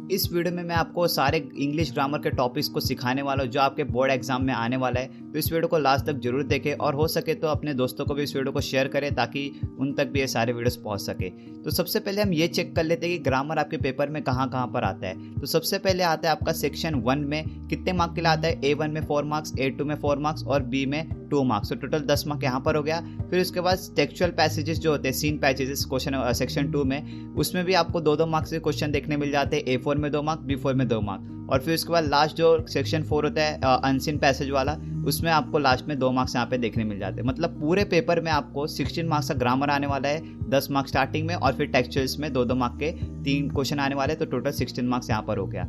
इस वीडियो में मैं आपको सारे इंग्लिश ग्रामर के टॉपिक्स को सिखाने वाला हूँ जो आपके बोर्ड एग्जाम में आने वाला है। तो इस वीडियो को लास्ट तक जरूर देखें और हो सके तो अपने दोस्तों को भी इस वीडियो को शेयर करें ताकि उन तक भी ये सारे वीडियोस पहुंच सके। तो सबसे पहले हम ये चेक कर लेते हैं कि ग्रामर आपके पेपर में कहाँ कहाँ पर आता है। तो सबसे पहले आता है आपका सेक्शन 1 में कितने मार्क के लिए आता है। A1 में 4 मार्क्स, A2 में 4 मार्क्स और B में 2 मार्क्स। तो टोटल 10 मार्क यहाँ पर हो गया। फिर उसके बाद टेक्सचुअल पैसेजेस जो होते हैं, सीन पैसेजेस क्वेश्चन सेक्शन 2 में, उसमें भी आपको 2-2 मार्क्स के क्वेश्चन देखने मिल जाते हैं। A4 में 2 मार्क, B4 में 2 मार्क। और फिर उसके बाद लास्ट जो सेक्शन 4 होता है अनसीन पैसेज वाला, उसमें आपको लास्ट में 2 मार्क्स यहाँ पे देखने मिल जाते हैं। मतलब पूरे पेपर में आपको 16 मार्क्स का ग्रामर आने वाला है, 10 मार्क्स स्टार्टिंग में और फिर टेक्सचुअल्स में 2-2 मार्क के 3 क्वेश्चन आने वाले हैं। तो टोटल 16 मार्क्स यहाँ पर हो गया।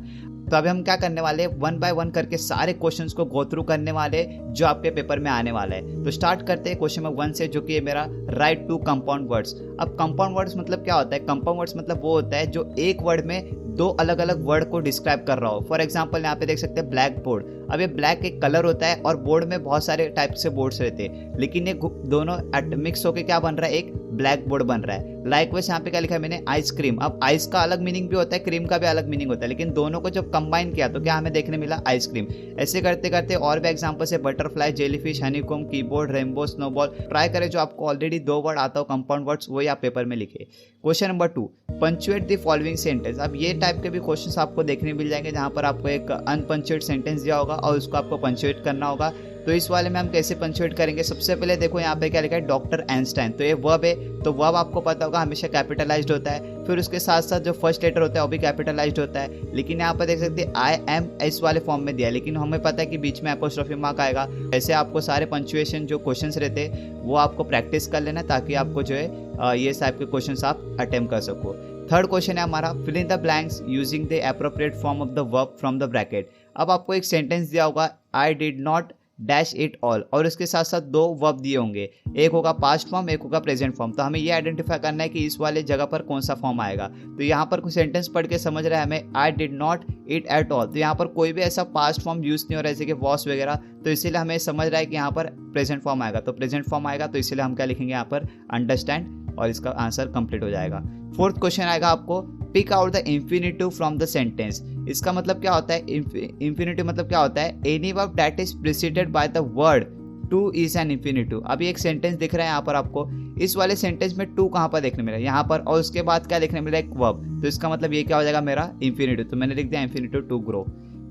तो अभी हम क्या करने वाले हैं, 1 बाय 1 करके सारे क्वेश्चंस को गो थ्रू करने वाले जो आपके पेपर में आने वाला है। तो स्टार्ट करते हैं क्वेश्चन नंबर 1 से, जो कि है मेरा राइट टू कंपाउंड वर्ड्स। अब कंपाउंड वर्ड्स मतलब क्या होता है? कंपाउंड वर्ड्स मतलब वो होता है जो एक वर्ड में 2 अलग अलग वर्ड को डिस्क्राइब कर रहा हो। फॉर एग्जाम्पल यहाँ पे देख सकते हैं ब्लैक बोर्ड। अब ये ब्लैक एक कलर होता है और बोर्ड में बहुत सारे टाइप से बोर्ड्स रहते हैं, लेकिन ये दोनों मिक्स होकर क्या बन रहा है, एक ब्लैक बोर्ड बन रहा है। लाइकवाइज यहाँ पे क्या लिखा है मैंने, आइसक्रीम। अब आइस का अलग मीनिंग भी होता है, क्रीम का भी अलग मीनिंग होता है, लेकिन दोनों को जब कंबाइन किया तो क्या हमें देखने मिला, आइसक्रीम। ऐसे करते करते और भी एग्जांपल्स है, butterfly, jellyfish, honeycomb, keyboard, rainbow, snowball. Try करें जो आपको ऑलरेडी 2 वर्ड आता हो कंपाउंड वर्ड्स, वही आप पेपर में लिखे। Question number 2, punctuate the following sentence. अब ये टाइप के भी क्वेश्चंस आपको देखने मिल जाएंगे जहां पर आपको एक अनपंचुएट सेंटेंस दिया होगा और उसको आपको पंचुएट करना होगा। तो इस वाले में हम कैसे पंचुएट करेंगे, सबसे पहले देखो यहाँ पे क्या लिखा है, डॉक्टर आइंस्टाइन। तो ये वर्ब है, तो वर्ब आपको पता होगा हमेशा कैपिटलाइज्ड होता है। फिर उसके साथ साथ जो फर्स्ट लेटर होता है वो भी कैपिटलाइज्ड होता है, लेकिन यहाँ पर देख सकते हैं आई एम इस वाले फॉर्म में दिया है, लेकिन हमें पता है कि बीच में एपोस्ट्रोफी मार्क आएगा। ऐसे आपको सारे पंचुएशन जो क्वेश्चंस रहते हैं वो आपको प्रैक्टिस कर लेना ताकि आपको जो है ये टाइप के क्वेश्चंस आप अटेम्प्ट कर सको। थर्ड क्वेश्चन है हमारा, fill in the blanks using the appropriate form of the verb from the bracket. अब आपको एक सेंटेंस दिया होगा, I did not dash it all, और उसके साथ साथ 2 वर्ब दिए होंगे, एक होगा पास्ट फॉर्म, एक होगा प्रेजेंट फॉर्म। तो हमें ये आइडेंटिफाई करना है कि इस वाले जगह पर कौन सा फॉर्म आएगा। तो यहाँ पर कुछ सेंटेंस पढ़ के समझ रहा है हमें, आई did not it at all. तो यहाँ पर कोई भी ऐसा पास्ट फॉर्म यूज नहीं हो रहा है जैसे कि वॉस वगैरह, तो इसीलिए हमें समझ रहा है कि यहाँ पर प्रेजेंट फॉर्म आएगा। तो प्रेजेंट फॉर्म आएगा तो इसीलिए हम क्या लिखेंगे यहाँ पर, अंडरस्टैंड, और इसका आंसर कंप्लीट हो जाएगा। फोर्थ क्वेश्चन आएगा आपको, pick out the infinitive from the sentence. इसका मतलब क्या होता है, इंफिनिटिव मतलब क्या होता है, any verb that is preceded by the word two is an infinitive. अभी एक सेंटेंस दिख रहा है यहाँ पर आपको, इस वाले सेंटेंस में टू कहाँ पर देखने मिला है, यहाँ पर, और उसके बाद क्या देखने मिला, एक वर्ब। तो इसका मतलब ये क्या हो जाएगा मेरा, इंफिनिटिव। तो मैंने लिख दिया इंफिनिटिव टू ग्रो।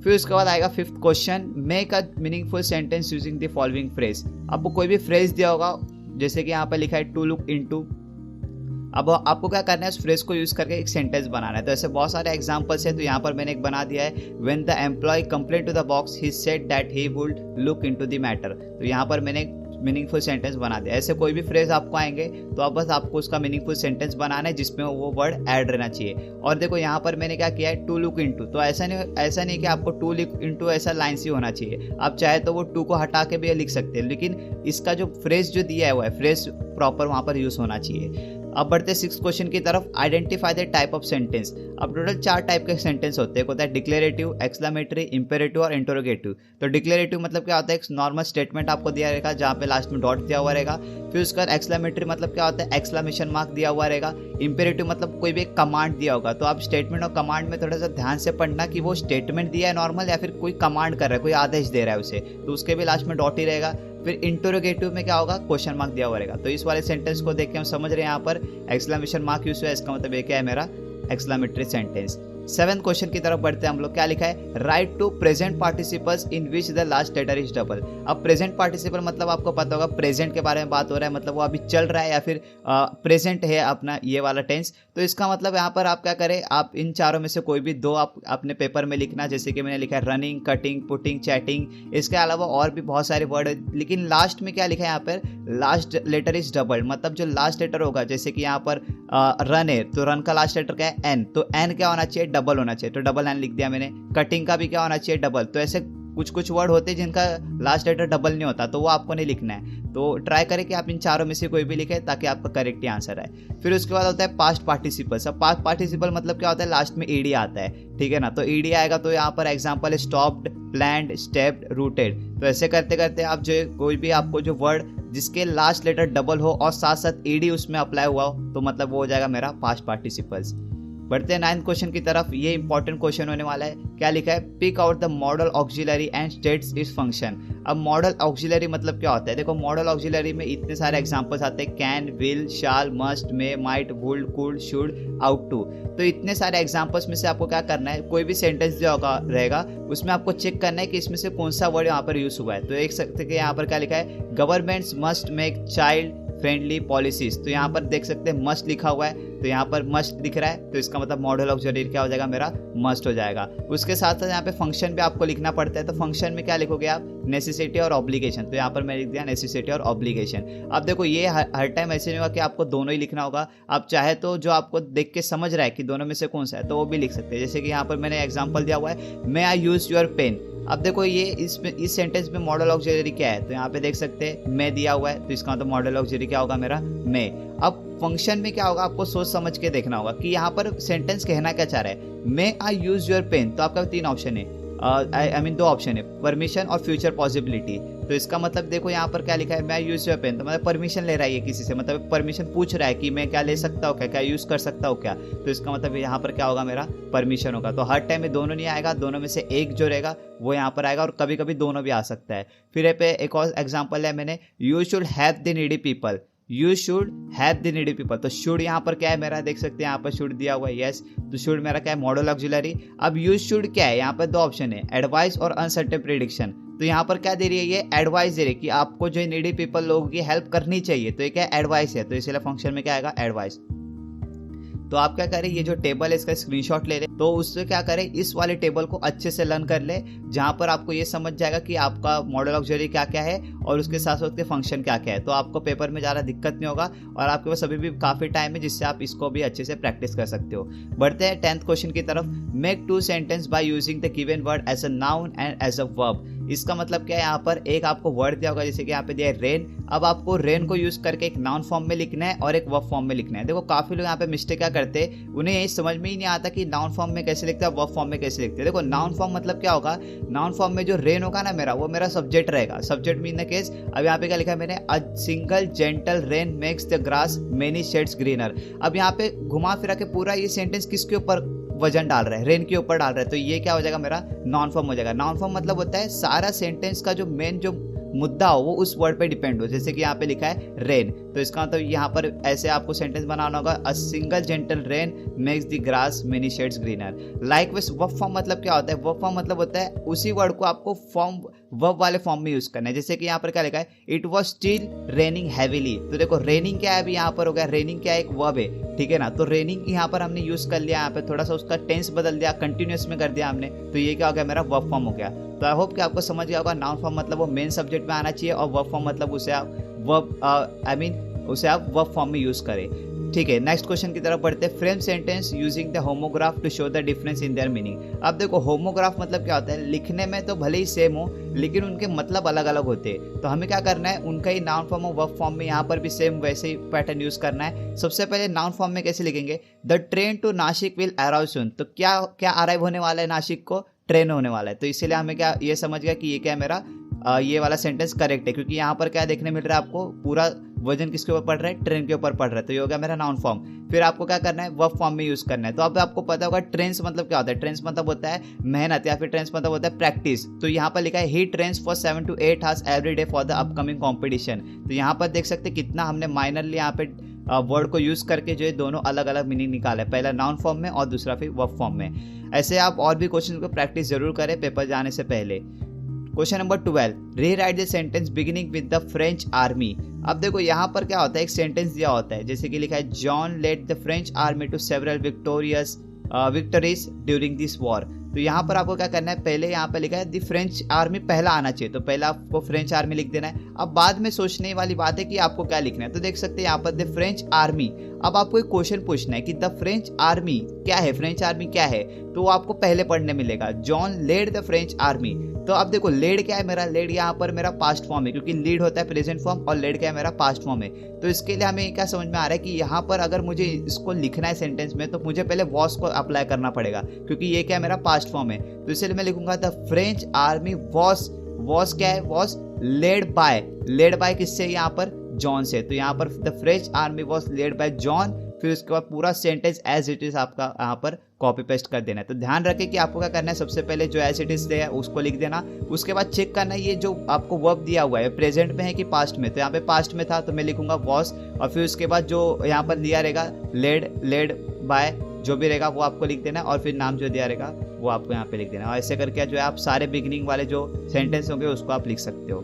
फिर उसके बाद आएगा 5th question, make a meaningful sentence using the following phrase. आपको कोई भी फ्रेज दिया होगा, जैसे कि यहाँ पर लिखा है टू लुक इनटू। अब आपको क्या करना है, उस फ्रेज को यूज करके एक सेंटेंस बनाना है। तो ऐसे बहुत सारे एग्जांपल्स हैं, तो यहाँ पर मैंने एक बना दिया है, when the employ complaint to the boss he said that he would look into the matter. तो यहाँ पर मैंने मीनिंगफुल सेंटेंस बना दिया। ऐसे कोई भी फ्रेज आपको आएंगे तो आप बस आपको उसका मीनिंगफुल सेंटेंस बनाना है जिसमें वो वर्ड ऐड रहना चाहिए। और देखो यहाँ पर मैंने क्या किया है, टू लुक इनटू। तो ऐसा नहीं कि आपको टू लुक इनटू ऐसा लाइन से होना चाहिए, आप चाहे तो वो टू को हटा के भी लिख सकते हैं, लेकिन इसका जो फ्रेज जो दिया है वो है फ्रेज प्रॉपर वहाँ पर यूज होना चाहिए। अब बढ़ते 6th क्वेश्चन की तरफ, identify the type of sentence. अब टोटल 4 टाइप के सेंटेंस होते हैं, एक होता है डिक्लेरेटिव, एक्सक्लेमेटरी, इंपेरेटिव और इंटरोगेटिव। तो डिक्लेरेटिव मतलब क्या होता है, एक नॉर्मल स्टेटमेंट आपको दिया रहेगा जहाँ पे लास्ट में डॉट दिया हुआ रहेगा। फिर उसका एक्सक्लेमेटरी मतलब क्या होता है, एक्सक्लेमेशन मार्क दिया हुआ रहेगा। इंपेरेटिव मतलब कोई भी एक कमांड दिया होगा। तो आप स्टेटमेंट और कमांड में थोड़ा सा ध्यान से पढ़ना कि वो स्टेटमेंट दिया है नॉर्मल या फिर कोई कमांड कर रहा है, कोई आदेश दे रहा है उसे, तो उसके भी लास्ट में डॉट ही रहेगा। फिर इंटरोगेटिव में क्या होगा, क्वेश्चन मार्क दिया हुआ रहेगा। तो इस वाले सेंटेंस को देख के हम समझ रहे हैं यहाँ पर एक्सक्लेमेशन मार्क यूज हुआ है, इसका मतलब ये क्या है, मेरा एक्सक्लेमेटरी सेंटेंस। 7th क्वेश्चन की तरफ बढ़ते हैं हम लोग, क्या लिखा है, write two present participles in which the last letter is double. अब प्रेजेंट पार्टिसिपल मतलब आपको पता होगा प्रेजेंट के बारे में बात हो रहा है, मतलब वो अभी चल रहा है या फिर प्रेजेंट है अपना ये वाला टेंस। तो इसका मतलब यहाँ पर आप क्या करें, आप इन चारों में से कोई भी 2 आप अपने पेपर में लिखना, जैसे कि मैंने लिखा है रनिंग, कटिंग, पुटिंग, चैटिंग। इसके अलावा और भी बहुत सारे वर्ड है, लेकिन लास्ट में क्या लिखा है यहाँ पर, लास्ट लेटर इज डबल। मतलब जो लास्ट लेटर होगा, जैसे कि यहाँ पर रन है तो रन का लास्ट लेटर क्या है, एन। तो एन क्या होना चाहिए, डबल होना चाहिए, तो डबल एन लिख दिया मैंने। कटिंग का भी क्या होना चाहिए, डबल। तो ऐसे कुछ वर्ड होते हैं जिनका लास्ट लेटर डबल नहीं होता, तो वो आपको नहीं लिखना है। तो ट्राई करें कि आप इन चारों में से कोई भी लिखे ताकि आपका करेक्ट आंसर आए। फिर उसके बाद होता है पास्ट पार्टिसिपल। सब पास्ट पार्टिसिपल मतलब क्या होता है, लास्ट में ईडी आता है, ठीक है ना। तो ईडी आएगा तो यहाँ पर एग्जांपल है स्टॉप्ड, प्लान्ड, स्टेप्ड, रूटेड। तो ऐसे करते करते आप जो कोई भी आपको जो वर्ड जिसके लास्ट लेटर डबल हो और साथ साथ ईडी उसमें अप्लाई हुआ हो, तो मतलब वो हो जाएगा मेरा पास्ट पार्टिसिपल्स। बढ़ते हैं 9th क्वेश्चन की तरफ। ये इंपॉर्टेंट क्वेश्चन होने वाला है। क्या लिखा है, pick out the modal auxiliary and states its function. अब मॉडल ऑक्सिलरी मतलब क्या होता है, देखो मॉडल ऑक्सिलरी में इतने सारे एग्जांपल्स आते हैं, can, will, shall, must, may, might, would, could, should, ought to. तो इतने सारे एग्जांपल्स में से आपको क्या करना है, कोई भी सेंटेंस जो होगा रहेगा उसमें आपको चेक करना है कि इसमें से कौन सा वर्ड यहाँ पर यूज हुआ है। तो देख सकते हैं कि यहाँ पर क्या लिखा है, governments must make child friendly policies. तो यहाँ पर देख सकते हैं मस्ट लिखा हुआ है, तो यहाँ पर मस्ट दिख रहा है, तो इसका मतलब मॉडल ऑक्सिलरी क्या हो जाएगा, मेरा मस्ट हो जाएगा। उसके साथ साथ यहाँ पे फंक्शन भी आपको लिखना पड़ता है। तो फंक्शन में क्या लिखोगे आप, नेसेसिटी और ऑब्लिगेशन। तो यहाँ पर मैं लिख दिया नेसेसिटी और ऑब्लिगेशन। अब देखो ये हर टाइम ऐसे नहीं होगा कि आपको दोनों ही लिखना होगा। आप चाहे तो जो आपको देख के समझ रहा है कि दोनों में से कौन सा है, तो वो भी लिख सकते हैं। जैसे कि यहाँ पर मैंने एग्जाम्पल दिया हुआ है, मे आई यूज योर पेन। अब देखो ये इस सेंटेंस में मॉडल ऑक्सिलरी क्या है, तो यहाँ पे देख सकते हैं मे दिया हुआ है, तो इसका मतलब मॉडल ऑक्सिलरी क्या होगा, मेरा मे। अब फंक्शन में क्या होगा, आपको सोच समझ के देखना होगा कि यहाँ पर सेंटेंस कहना क्या चाह रहा है। मे आई यूज योर पेन, तो आपका 3 ऑप्शन है, आई मीन 2 ऑप्शन है, परमिशन और फ्यूचर पॉसिबिलिटी। तो इसका मतलब देखो यहाँ पर क्या लिखा है, मैं यूज योर पेन, तो मतलब परमिशन ले रहा है ये किसी से, मतलब परमिशन पूछ रहा है कि मैं क्या ले सकता हूँ, क्या यूज कर सकता हूँ क्या। तो इसका मतलब यहाँ पर क्या होगा, मेरा परमिशन होगा। तो हर टाइम में दोनों नहीं आएगा, दोनों में से एक जो रहेगा वो यहाँ पर आएगा, और कभी कभी दोनों भी आ सकता है। फिर यहाँ पे एक और एग्जाम्पल है मैंने, you should have the needy people, you should have the needy people. तो शुड यहाँ पर क्या है मेरा, देख सकते हैं यहाँ पर शुड दिया हुआ है, यस। तो शुड मेरा क्या है, मॉडल ऑक्सिलरी। अब यू शुड क्या है, यहाँ पर 2 ऑप्शन है, एडवाइस और अनसर्टेन प्रेडिक्शन। तो यहाँ पर क्या दे रही है, ये एडवाइस दे रही है कि आपको जो नीडी पीपल लोगों की हेल्प करनी चाहिए, तो ये क्या एडवाइस है, तो इसलिए फंक्शन में क्या आएगा, एडवाइस। तो आप क्या करें, ये जो टेबल है इसका स्क्रीनशॉट ले लें, तो उससे क्या करें, इस वाले टेबल को अच्छे से लर्न कर ले, जहां पर आपको ये समझ जाएगा कि आपका मॉडल ऑक्सिलरी क्या क्या है और उसके साथ साथ उसके फंक्शन क्या क्या है। तो आपको पेपर में ज़्यादा दिक्कत नहीं होगा, और आपके पास अभी भी काफ़ी टाइम है जिससे आप इसको भी अच्छे से प्रैक्टिस कर सकते हो। बढ़ते हैं 10th क्वेश्चन की तरफ। Make 2 sentence by using the given word as a noun and as a verb. इसका मतलब क्या है, यहाँ पर एक आपको वर्ड दिया होगा, जैसे कि यहाँ पे दिया है रेन। अब आपको रेन को यूज करके एक नाउन फॉर्म में लिखना है और एक वर्ब फॉर्म में लिखना है। देखो काफी लोग यहाँ पे मिस्टेक क्या करते हैं, उन्हें यही समझ में ही नहीं आता कि नाउन फॉर्म में कैसे लिखते हैं, वर्ब फॉर्म में कैसे लिखते हैं। देखो नाउन फॉर्म मतलब क्या होगा, नाउन फॉर्म में जो रेन होगा ना मेरा, वो मेरा सब्जेक्ट रहेगा। सब्जेक्ट मीन द केस, अब यहाँ पे क्या लिखा है मैंने, a single gentle rain makes the grass many shades greener. अब यहाँ पे घुमा फिरा के पूरा ये सेंटेंस किसके ऊपर वजन डाल रहा है, रेन के ऊपर डाल रहा है, तो ये क्या हो जाएगा, मेरा नॉन फॉर्म हो जाएगा। नॉन फॉर्म मतलब होता है सारा सेंटेंस का जो मेन जो मुद्दा हो वो उस वर्ड पे डिपेंड हो। जैसे कि यहाँ पे लिखा है रेन, तो इसका मतलब यहाँ पर ऐसे आपको सेंटेंस बनाना होगा, a single gentle rain makes the grass many shades greener. Likewise verb form मतलब क्या होता है, वर्ब फॉर्म मतलब होता है उसी वर्ड को आपको फॉर्म वर्ब वाले फॉर्म में यूज करना है। जैसे कि यहाँ पर क्या लिखा है, it was still raining heavily. तो देखो रेनिंग क्या है, अभी यहाँ पर हो गया, रेनिंग क्या है, एक वर्ब है, ठीक है ना। तो रेनिंग यहाँ पर हमने यूज कर लिया, यहाँ पे थोड़ा सा उसका टेंस बदल दिया, कंटिन्यूस में कर दिया हमने, तो ये क्या हो गया, मेरा वर्ब फॉर्म हो गया। तो आई होप कि आपको समझ गया होगा, नाउन फॉर्म मतलब वो मेन सब्जेक्ट में आना चाहिए, और वर्ब फॉर्म मतलब उसे आप उसे आप वर्ब फॉर्म में यूज करें, ठीक है। नेक्स्ट क्वेश्चन की तरफ बढ़ते हैं। Frame sentence using the homograph to show the difference in their meaning. अब देखो होमोग्राफ मतलब क्या होता है, लिखने में तो भले ही सेम हो लेकिन उनके मतलब अलग अलग होते हैं। तो हमें क्या करना है, उनका ही नाउन फॉर्म और वर्ब फॉर्म में यहाँ पर भी सेम वैसे ही पैटर्न यूज करना है। सबसे पहले नाउन फॉर्म में कैसे लिखेंगे, the train to Nashik will arrive soon. तो क्या क्या अराइव होने वाला है, नासिक को ट्रेन होने वाला है। तो इसीलिए हमें क्या ये समझ गया कि ये क्या है, मेरा ये वाला सेंटेंस करेक्ट है, क्योंकि यहाँ पर क्या देखने मिल रहा है आपको, पूरा वजन किसके ऊपर पड़ रहा है, ट्रेन के ऊपर पड़ रहा है। तो ये हो गया मेरा नाउन फॉर्म। फिर आपको क्या करना है, वर्ब फॉर्म में यूज करना है। तो अब आपको पता होगा ट्रेन्स मतलब क्या होता है, ट्रेन्स मतलब होता है मेहनत, या फिर ट्रेन्स मतलब होता है प्रैक्टिस। तो यहाँ पर लिखा है he trains for 7 to 8 hours every day for the upcoming competition. तो यहाँ पर देख सकते कितना हमने माइनरली यहाँ पे वर्ड को यूज करके जो है दोनों अलग अलग मीनिंग निकाला है, पहला नाउन फॉर्म में और दूसरा फिर वर्ब फॉर्म में। ऐसे आप और भी क्वेश्चन को प्रैक्टिस जरूर करें पेपर जाने से पहले। Question number 12, rewrite the sentence beginning with the French army. अब देखो यहाँ पर क्या होता है, एक सेंटेंस दिया होता है, जैसे कि लिखा है John led the French army to several victories during this war. तो यहाँ पर आपको क्या करना है, पहले यहाँ पे लिखा है द फ्रेंच आर्मी पहला आना चाहिए, तो पहला आपको फ्रेंच आर्मी लिख देना है। अब बाद में सोचने वाली बात है कि आपको क्या लिखना है। तो देख सकते हैं यहाँ पर द फ्रेंच आर्मी। अब आपको एक क्वेश्चन पूछना है कि द फ्रेंच आर्मी क्या है, फ्रेंच आर्मी क्या है, तो आपको पहले पढ़ने मिलेगा John led the French army. तो अब देखो लेड क्या है, मेरा लेड यहाँ पर मेरा पास्ट फॉर्म है, क्योंकि लीड होता है प्रेजेंट फॉर्म और लेड क्या है, मेरा पास्ट फॉर्म है। तो इसके लिए हमें क्या समझ में आ रहा है कि यहाँ पर अगर मुझे इसको लिखना है सेंटेंस में, तो मुझे पहले वॉस को अप्लाई करना पड़ेगा, क्योंकि ये क्या है, मेरा पास्ट फॉर्म है। तो इसलिए मैं लिखूंगा द फ्रेंच आर्मी वॉस क्या है, वॉस लेड बाय किससे, यहाँ पर जॉन से। तो यहाँ पर the French army was led by John फिर उसके बाद पूरा सेंटेंस एज इट इज़ आपका यहाँ पर कॉपी पेस्ट कर देना है। तो ध्यान रखें कि आपको क्या करना है, सबसे पहले जो एज इट इज़ है उसको लिख देना, उसके बाद चेक करना है ये जो आपको वर्ब दिया हुआ है प्रेजेंट में है कि पास्ट में। तो यहाँ पे पास्ट में था तो मैं लिखूंगा वॉस, और फिर उसके बाद जो यहाँ पर दिया रहेगा लेड बाय जो भी रहेगा वो आपको लिख देना, और फिर नाम जो दिया रहेगा वो आपको यहाँ पे लिख देना। और ऐसे करके जो है आप सारे बिगिनिंग वाले जो सेंटेंस होंगे उसको आप लिख सकते हो।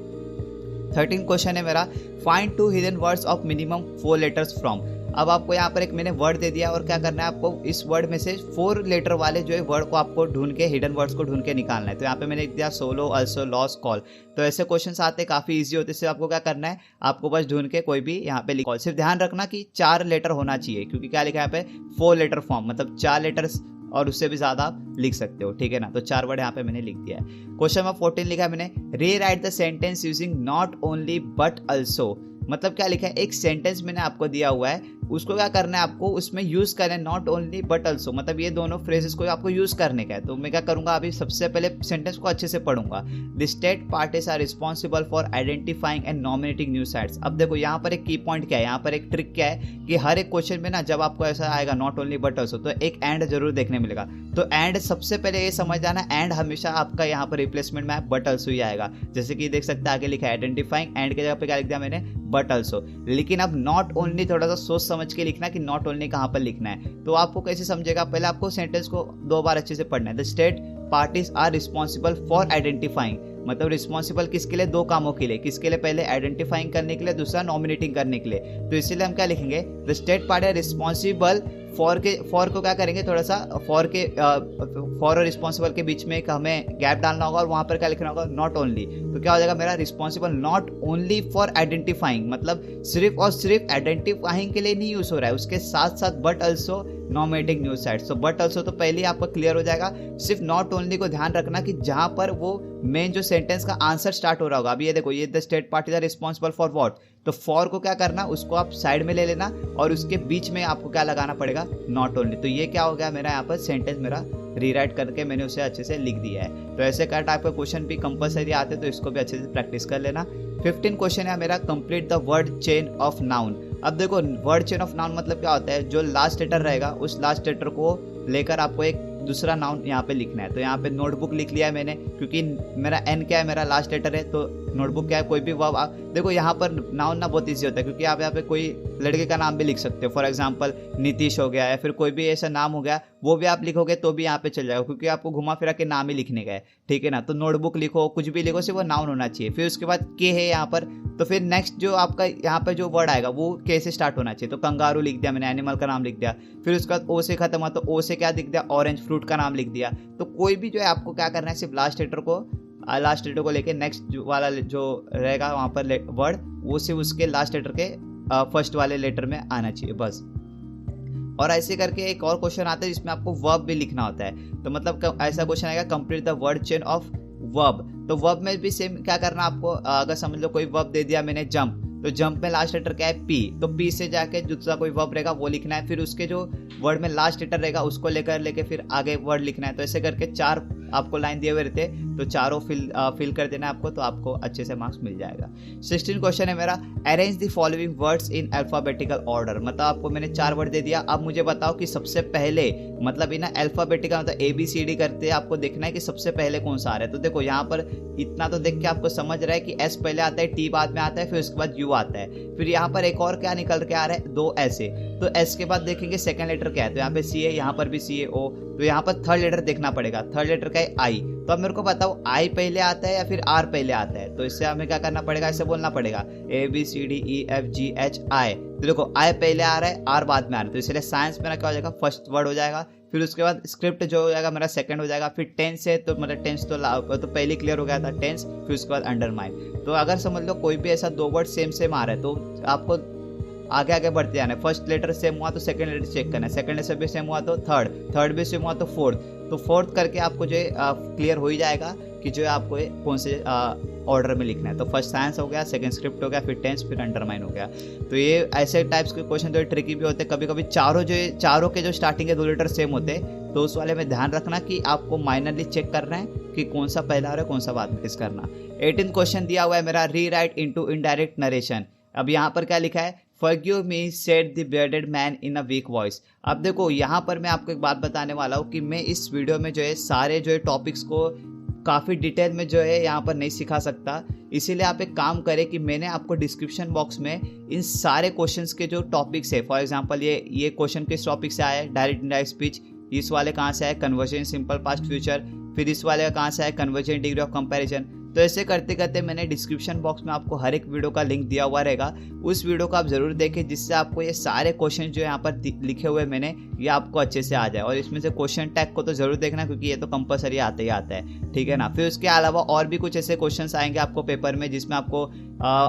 13 क्वेश्चन है मेरा, find 2 hidden words of minimum 4 letters from. अब आपको यहाँ पर एक मैंने वर्ड दे दिया और क्या करना है आपको इस वर्ड में से 4 लेटर वाले जो है वर्ड को आपको ढूंढ के हिडन वर्ड्स को ढूंढ के निकालना है। तो यहाँ पे मैंने लिख दिया सोलो, अल्सो, लॉस, कॉल। तो ऐसे क्वेश्चंस आते हैं, काफ़ी इजी होते हैं। सिर्फ आपको क्या करना है, आपको बस ढूंढ के कोई भी यहाँ पे लिखो। सिर्फ ध्यान रखना कि 4 लेटर होना चाहिए, क्योंकि क्या लिखा है यहाँ पे 4 लेटर फॉर्म, मतलब 4 लेटर्स और उससे भी ज़्यादा आप लिख सकते हो, ठीक है ना। तो 4 वर्ड यहाँ पे मैंने लिख दिया है। क्वेश्चन नंबर 14 लिखा है मैंने, rewrite the sentence using not only but also. मतलब क्या लिखा है, एक सेंटेंस मैंने आपको दिया हुआ है, उसको क्या करना है आपको उसमें यूज करना है नॉट ओनली बट अल्सो, मतलब ये दोनों फ्रेजेस को आपको यूज करने का है। तो मैं क्या करूंगा, अभी सबसे पहले सेंटेंस को अच्छे से पढ़ूंगा। The state parties are responsible for identifying and nominating new sites. अब देखो यहाँ पर एक की पॉइंट क्या है, यहाँ पर एक ट्रिक क्या है कि हर एक क्वेश्चन में ना जब आपको ऐसा आएगा नॉट ओनली बट अल्सो तो एक एंड जरूर देखने मिलेगा। तो एंड सबसे पहले ये समझ जाना, एंड हमेशा आपका यहाँ पर रिप्लेसमेंट में बट अल्सो ही आएगा। जैसे कि देख सकते हैं आगे लिखा है आइडेंटिफाइंग, एंड के जगह पे क्या लिख दिया मैंने, बट अल्सो। लेकिन अब नॉट ओनली थोड़ा सा सोच समझ के लिखना कि नॉट ओनली कहाँ पर लिखना है। तो आपको कैसे समझेगा, पहले आपको सेंटेंस को 2 बार अच्छे से पढ़ना है। The state parties are responsible for identifying, मतलब रिस्पॉन्सिबल किसके लिए, 2 कामों के लिए। किसके लिए, पहले आइडेंटिफाइंग करने के लिए, दूसरा नॉमिनेटिंग करने के लिए। तो इसीलिए हम क्या लिखेंगे, the state party are responsible for को क्या करेंगे, थोड़ा सा फॉर और रिस्पॉन्सिबल के बीच में एक हमें गैप डालना होगा और वहां पर क्या लिखना होगा, नॉट ओनली। तो क्या हो जाएगा मेरा, responsible not only for identifying, मतलब सिर्फ और सिर्फ आइडेंटिफाइंग के लिए नहीं यूज हो रहा है, उसके साथ साथ but also nominating news sites. तो बट अल्सो तो पहले ही आपका क्लियर हो जाएगा। सिर्फ नॉट ओनली को ध्यान रखना कि जहां पर वो मेन जो सेंटेंस का आंसर स्टार्ट हो रहा होगा। अभी ये देखो, ये the state parties are responsible for what, तो फॉर को क्या करना, उसको आप साइड में ले लेना और उसके बीच में आपको क्या लगाना पड़ेगा, नॉट ओनली। तो ये क्या हो गया मेरा, यहाँ पर सेंटेंस मेरा रीराइट करके मैंने उसे अच्छे से लिख दिया है। तो ऐसे का टाइप का क्वेश्चन भी कंपलसरी आते हैं, तो इसको भी अच्छे से प्रैक्टिस कर लेना। 15 क्वेश्चन है मेरा, complete the word chain of noun. अब देखो वर्ड चेन ऑफ नाउन मतलब क्या होता है, जो लास्ट लेटर रहेगा उस लास्ट लेटर को लेकर आपको एक दूसरा नाउन यहाँ पे लिखना है। तो यहाँ पे नोटबुक लिख लिया है मैंने, क्योंकि मेरा एन क्या है, मेरा लास्ट लेटर है। तो नोटबुक क्या है, कोई भी वर्ब। देखो यहाँ पर नाउन ना बहुत ईजी होता है, क्योंकि आप यहाँ पे कोई लड़के का नाम भी लिख सकते हो। फॉर एग्जांपल नीतीश हो गया, या फिर कोई भी ऐसा नाम हो गया, वो भी आप लिखोगे तो भी यहाँ पे चल जाएगा, क्योंकि आपको घुमा फिरा के नाम ही लिखने का है, ठीक है ना। तो नोटबुक लिखो, कुछ भी लिखो, सिर्फ वो नाउन होना चाहिए। फिर उसके बाद के है यहाँ पर, तो फिर नेक्स्ट जो आपका यहाँ पर जो वर्ड आएगा वो के से स्टार्ट होना चाहिए। तो कंगारू लिख दिया मैंने, एनिमल का नाम लिख दिया। फिर उसके बाद ओ से खत्म हुआ, तो ओ से क्या लिख दिया, ऑरेंज फ्रूट का नाम लिख दिया। तो कोई भी जो है आपको क्या करना है, सिर्फ लास्ट लेटर को लेके नेक्स्ट वाला जो रहेगा वहाँ पर वर्ड, वो सिर्फ उसके लास्ट लेटर के फर्स्ट वाले लेटर में आना चाहिए, बस। और ऐसे करके एक और क्वेश्चन आता है जिसमें आपको वर्ब भी लिखना होता है। तो मतलब ऐसा क्वेश्चन आएगा, complete the word chain of verb. तो वर्ब में भी सेम क्या करना आपको, अगर समझ लो कोई वर्ब दे दिया मैंने जंप, तो जंप में लास्ट लेटर क्या है, पी। तो पी से जाके दूसरा कोई वर्ब रहेगा वो लिखना है। फिर उसके जो वर्ड में लास्ट लेटर रहेगा उसको लेके फिर आगे वर्ड लिखना है। तो ऐसे करके 4 आपको लाइन दिए हुए रहते, तो चारों फिल कर देना है आपको, तो आपको अच्छे से मार्क्स मिल जाएगा। 16 क्वेश्चन है मेरा, arrange the following words in alphabetical order. मतलब आपको मैंने 4 वर्ड दे दिया, अब मुझे बताओ कि सबसे पहले, मतलब इन अल्फाबेटिकल मतलब ABCD करते आपको देखना है कि सबसे पहले कौन सा आ रहा है। तो देखो यहाँ पर इतना तो देख के आपको समझ रहा है कि S पहले आता है, T बाद में आता है, फिर उसके बाद U आता है। फिर यहाँ पर एक और क्या निकल के आ रहा है, 2 ऐसे। तो S के बाद देखेंगे सेकंड लेटर क्या है, तो यहाँ पे C है, यहाँ पर भी C है, O। तो यहाँ पर थर्ड लेटर देखना पड़ेगा, थर्ड लेटर का है I। तो अब मेरे को बताओ I पहले आता है या फिर R पहले आता है। तो इससे हमें क्या करना पड़ेगा, ऐसे बोलना पड़ेगा ABCDEFGHI। तो देखो I पहले आ रहा है, R बाद में आ रहा है, तो इसलिए साइंस मेरा क्या हो जाएगा, फर्स्ट वर्ड हो जाएगा। फिर उसके बाद स्क्रिप्ट जो हो जाएगा मेरा सेकंड हो जाएगा। फिर टेंस है, तो मतलब टेंस तो पहले क्लियर हो गया था, टेंस। फिर उसके बाद अंडरमाइन। तो अगर समझ लो कोई भी ऐसा 2 वर्ड सेम आ रहा है, तो आपको आगे बढ़ते जाना है। फर्स्ट लेटर सेम हुआ तो सेकंड लेटर चेक करना है, सेकंड लेटर भी सेम हुआ तो थर्ड भी सेम हुआ तो फोर्थ। तो फोर्थ करके आपको जो क्लियर हो ही जाएगा कि जो है आपको कौन से ऑर्डर में लिखना है। तो फर्स्ट साइंस हो गया, सेकंड स्क्रिप्ट हो गया, फिर टेंस, फिर अंडरमाइन हो गया। तो ये ऐसे टाइप्स के क्वेश्चन तो ट्रिकी भी होते हैं। कभी कभी चारों के जो स्टार्टिंग के 2 लेटर सेम होते हैं, तो उस वाले में ध्यान रखना कि आपको माइनरली चेक करना है कि कौन सा पहला आ रहा है, कौन सा बाद में किस करना। 18 क्वेश्चन दिया हुआ है मेरा, रीराइट इनटू इनडायरेक्ट नरेशन। अब यहाँ पर क्या लिखा है, forgive me said the bearded man in a week voice. अब देखो यहाँ पर मैं आपको एक बात बताने वाला हूँ कि मैं इस वीडियो में जो है सारे जो है टॉपिक्स को काफ़ी डिटेल में जो है यहाँ पर नहीं सिखा सकता, इसीलिए आप एक काम करें कि मैंने आपको डिस्क्रिप्शन बॉक्स में इन सारे क्वेश्चंस के जो टॉपिक्स है, फॉर एग्जांपल ये क्वेश्चन किस टॉपिक से आया है, डायरेक्ट इनडायरेक्ट स्पीच, इस वाले कहाँ से आया, कन्वर्जन सिंपल पास्ट फ्यूचर, फिर इस वाले कहाँ से आया, कन्वर्जन डिग्री ऑफ कंपैरिजन। तो ऐसे करते करते मैंने डिस्क्रिप्शन बॉक्स में आपको हर एक वीडियो का लिंक दिया हुआ रहेगा, उस वीडियो को आप ज़रूर देखें, जिससे आपको ये सारे क्वेश्चन जो यहाँ पर लिखे हुए मैंने ये आपको अच्छे से आ जाए। और इसमें से क्वेश्चन टैग को तो ज़रूर देखना, क्योंकि ये तो कंपलसरी आता ही आता है, ठीक है ना। फिर उसके अलावा और भी कुछ ऐसे क्वेश्चंस आएंगे आपको पेपर में, जिसमें आपको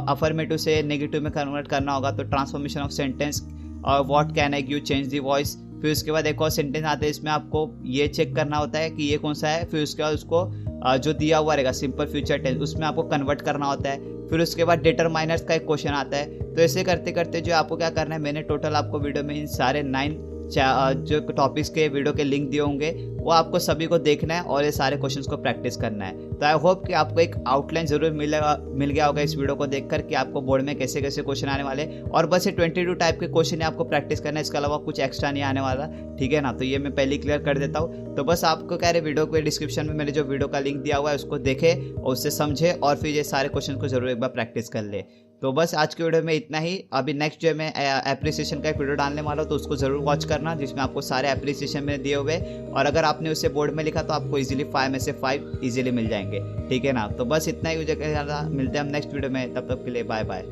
अफर्मेटिव से नेगेटिव में कन्वर्ट करना होगा। तो ट्रांसफॉर्मेशन ऑफ सेंटेंस और what can I give change the voice. फिर उसके बाद एक और सेंटेंस आते हैं, इसमें आपको ये चेक करना होता है कि ये कौन सा है। फिर उसके बाद उसको जो दिया हुआ रहेगा सिंपल फ्यूचर टेंस, उसमें आपको कन्वर्ट करना होता है। फिर उसके बाद डिटरमाइनर्स का एक क्वेश्चन आता है। तो ऐसे करते करते जो आपको क्या करना है, मैंने टोटल आपको वीडियो में इन सारे 9 जो टॉपिक्स के वीडियो के लिंक दिए होंगे, वो आपको सभी को देखना है और ये सारे क्वेश्चंस को प्रैक्टिस करना है। तो आई होप कि आपको एक आउटलाइन जरूर मिल गया होगा इस वीडियो को देखकर कि आपको बोर्ड में कैसे कैसे क्वेश्चन आने वाले। और बस ये 22 टाइप के क्वेश्चन आपको प्रैक्टिस करना है, इसके अलावा कुछ एक्स्ट्रा नहीं आने वाला, ठीक है ना। तो ये मैं पहले ही क्लियर कर देता हूँ। तो बस आपको कह रहे वीडियो के डिस्क्रिप्शन में मैंने जो वीडियो का लिंक दिया हुआ है उसको देखे और उससे समझे, और फिर ये सारे क्वेश्चन को जरूर एक बार प्रैक्टिस कर ले। तो बस आज की वीडियो में इतना ही। अभी नेक्स्ट जो है मैं एप्रिसिएशन का एक वीडियो डालने वाला हूँ, तो उसको ज़रूर वॉच करना, जिसमें आपको सारे एप्रिसिएशन मैंने दिए हुए, और अगर आपने उसे बोर्ड में लिखा तो आपको इजीली 5 में से 5 इजीली मिल जाएंगे, ठीक है ना। तो बस इतना ही जगह, मिलते हैं हम नेक्स्ट वीडियो में, तब तक के लिए बाय बाय।